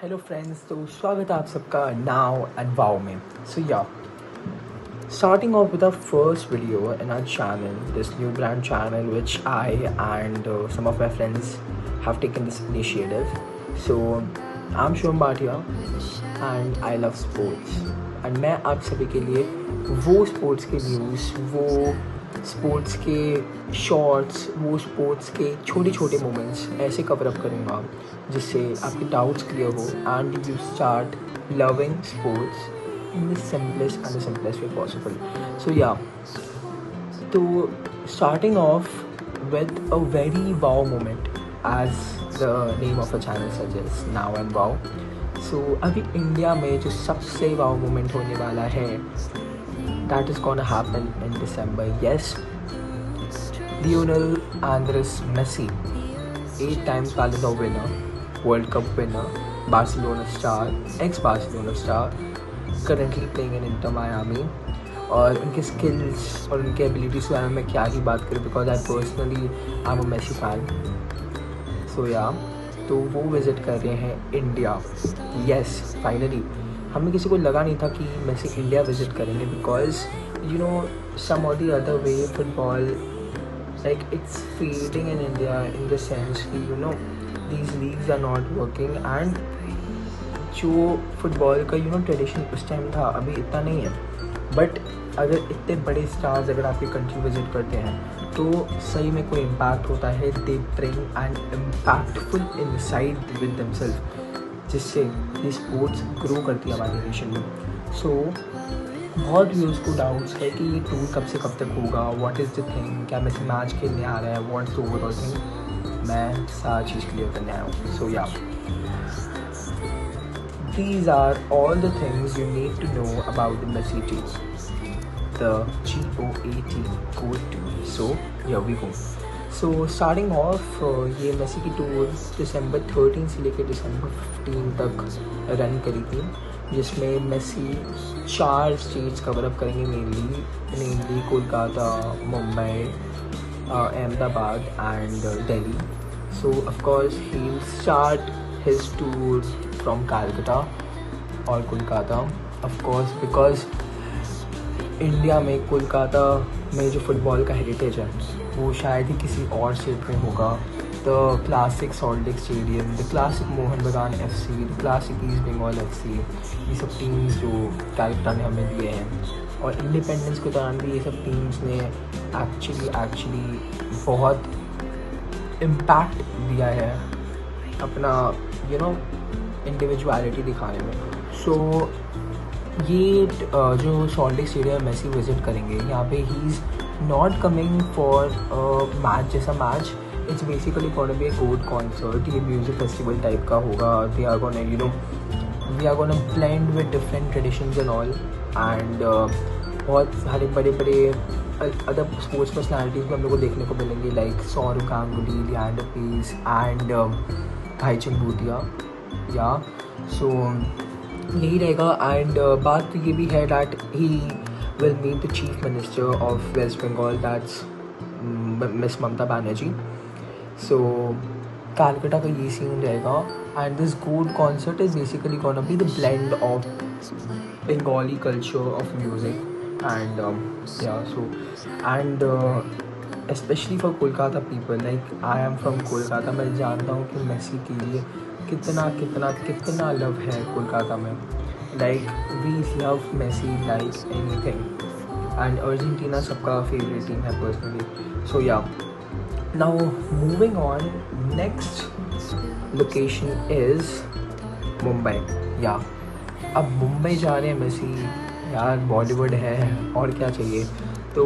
Hello friends, तो स्वागत है आप सबका नाउ एंड वाओ में. सो या starting off with our first video in our channel, this new brand channel which I and some of my friends have taken this initiative. So I'm Shivam Bhatia and I love sports. And मैं आप सभी के लिए वो sports के news, वो sports के shorts, वो स्पोर्ट्स के छोटे छोटे मोमेंट्स ऐसे कवर अप करूँगा जिससे आपके डाउट्स क्लियर हो and you start loving sports in the simplest way possible. So yeah, so starting off with a very wow moment, as the name of the channel suggests, now and wow. So अभी India में जो सबसे wow moment होने वाला है, that is gonna happen in December. Yes, Lionel Andres Messi, 8 times Ballon d'Or winner, World Cup winner, Barcelona star, ex-Barcelona star, currently playing in inter Miami. और उनके skills और उनके एबिलिटीज़ के बारे में मैं क्या ही बात करूँ, because I personally I am a Messi fan. So yeah, तो वो विज़िट कर रहे हैं इंडिया. Yes, finally. हमें किसी को लगा नहीं था कि मेसी इंडिया विज़िट करेंगे, because you know some or the other way football like it's fading in India in the sense कि you know these leagues are not working. And जो फुटबॉल का ट्रेडिशन उस टाइम था, अभी इतना नहीं है. बट अगर इतने बड़े स्टार्स अगर आपकी कंट्री विजिट करते हैं तो सही में कोई इम्पैक्ट होता है. They bring an impactful insight with themselves, जिससे ये स्पोर्ट्स ग्रो करती है हमारे नेशन में. सो बहुत व्यूज़ को डाउट्स है कि ये टूर कब से कब तक होगा, व्हाट इज़ द थिंग, क्या मैसी मैच खेलने आ रहा है, व्हाट्स द ओवरऑल थिंग. मैं सारी चीज़ क्लियर करने आया हूँ. सो या, these are all the things you need to know about the Messi tour, the GOAT Goat Tour. So here we go. So starting off, ये मेसी की टूर दिसंबर 13 से लेकर दिसंबर 15 तक रन करी थी, जिसमें मेसी 4 स्टेट्स कवर अप करेंगे mainly Kolkata, Mumbai, Ahmedabad and Delhi. So of course he'll start his tour from Calcutta और Kolkata. of course because India में कोलकाता में जो फुटबॉल का हेरिटेज है वो शायद ही किसी और स्टेट में होगा. The classic salt lake stadium, the classic Mohun Bagan FC, the classic east Bengal FC, ये सब टीम्स जो कैलकटा ने हमें दिए हैं. और इंडिपेंडेंस के दौरान भी ये सब टीम्स ने एक्चुअली बहुत इम्पैक्ट दिया है अपना इंडिविजुअलिटी दिखाने में. सो ये जो Salt lake stadium Messi visit करेंगे, यहाँ पे he is not coming for match जैसा match. It's basically gonna be a GOAT concert. ये म्यूज़िक फेस्टिवल टाइप का होगा. They are gonna blend with different traditions and all. And बहुत सारे बड़े अदर स्पोर्ट्स पर्सनैलिटीज़ भी हम लोग को देखने को मिलेंगे, like Sourav Ganguly, Leander Paes and Bhaichung Bhutia. Yeah so यही रहेगा. एंड बात तो ये भी है that he will meet the chief minister of west Bengal, that's miss Mamata Banerjee. So Calcutta का ये सीन रहेगा. And this GOAT concert is basically gonna be the blend of Bengali culture of music. एंड especially for Kolkata people, like I am from Kolkata, मैं जानता हूँ कि Messi के लिए कितना लव है कोलकाता में. Like we love Messi like anything. And Argentina सबका फेवरेट टीम है personally. So yeah, now moving on, next location is Mumbai. Yeah, अब मुंबई जा रहे हैं मेसी. यार बॉलीवुड है और क्या चाहिए. तो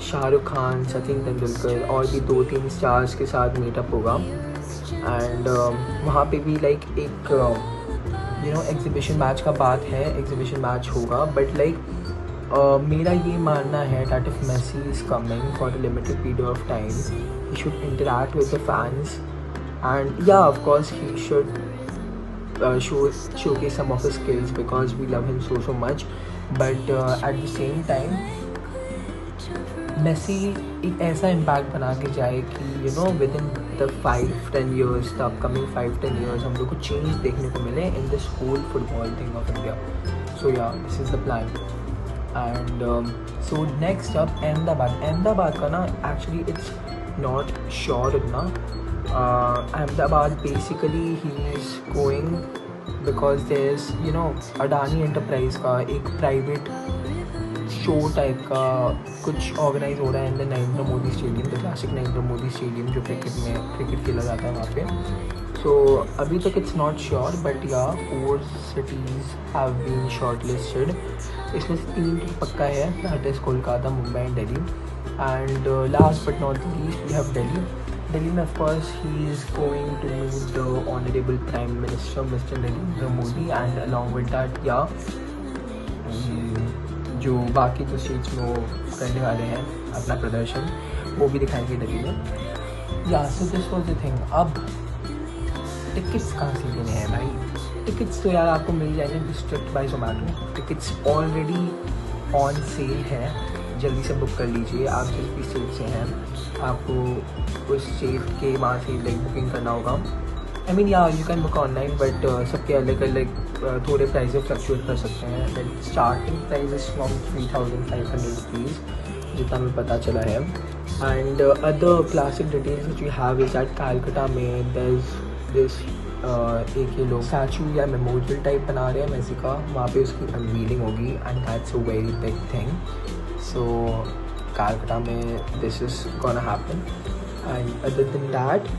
शाहरुख खान, सचिन तेंदुलकर और भी 2-3 स्टार्स के साथ मीटअप होगा. एंड वहाँ पे भी लाइक एक एग्जीबिशन मैच का बात है, एग्जीबिशन मैच होगा. बट लाइक मेरा ये मानना है that if Messi is coming for a limited period of time, he should interact with the fans. And yeah, of course he should showcase some of his skills because we love him so much. But at the same time, Messi एक ऐसा impact बना के जाए कि within the 5-10 years, the upcoming 5-10 years हम लोग को change देखने को मिले in this whole football thing of India. So yeah, this is the plan. And so next up, Ahmedabad का ना actually it's not sure इतना. Ahmedabad basically he is going because there's Adani Enterprise का एक private show type का कुछ organise हो रहा है in the Narendra Modi stadium, the classic Narendra Modi stadium जो क्रिकेट खेला जाता है वहाँ पे. सो अभी तक इट्स नॉट श्योर बट या 4 cities हैव बीन शॉर्टलिस्टेड. इसमें से 3 पक्का है, that is Kolkata, Mumbai and Delhi. And last but not the least we have Delhi में of course he is going to meet the honourable prime minister mister Narendra Modi and along with that yeah जो बाकी जो states में वो करने वाले हैं अपना प्रदर्शन वो भी दिखाएंगे दिल्ली में. या so this was the thing. अब टिकट्स कहाँ से लेने हैं भाई? टिकट्स तो यार आपको मिल जाएंगे district by Zomato. Tickets already on sale है, जल्दी से बुक कर लीजिए. आप जिस भी स्टेट से हैं आपको उस स्टेट के वहाँ से लाइक बुकिंग करना होगा. I mean yeah you can book online but सबके अलग अलग थोड़े प्राइजेस फ्लक्चुएट कर सकते हैं. Like starting price is from 3,500 rupees जितना मुझे पता चला है. And other classic details which you have is at Calcutta में देयर इज दिस एक ये लोग स्टैचू या मेमोरियल टाइप बना रहे हैं मेसी का, वहाँ पे उसकी अनवीलिंग होगी and that's a very big thing. So Calcutta में this is gonna happen. And other than that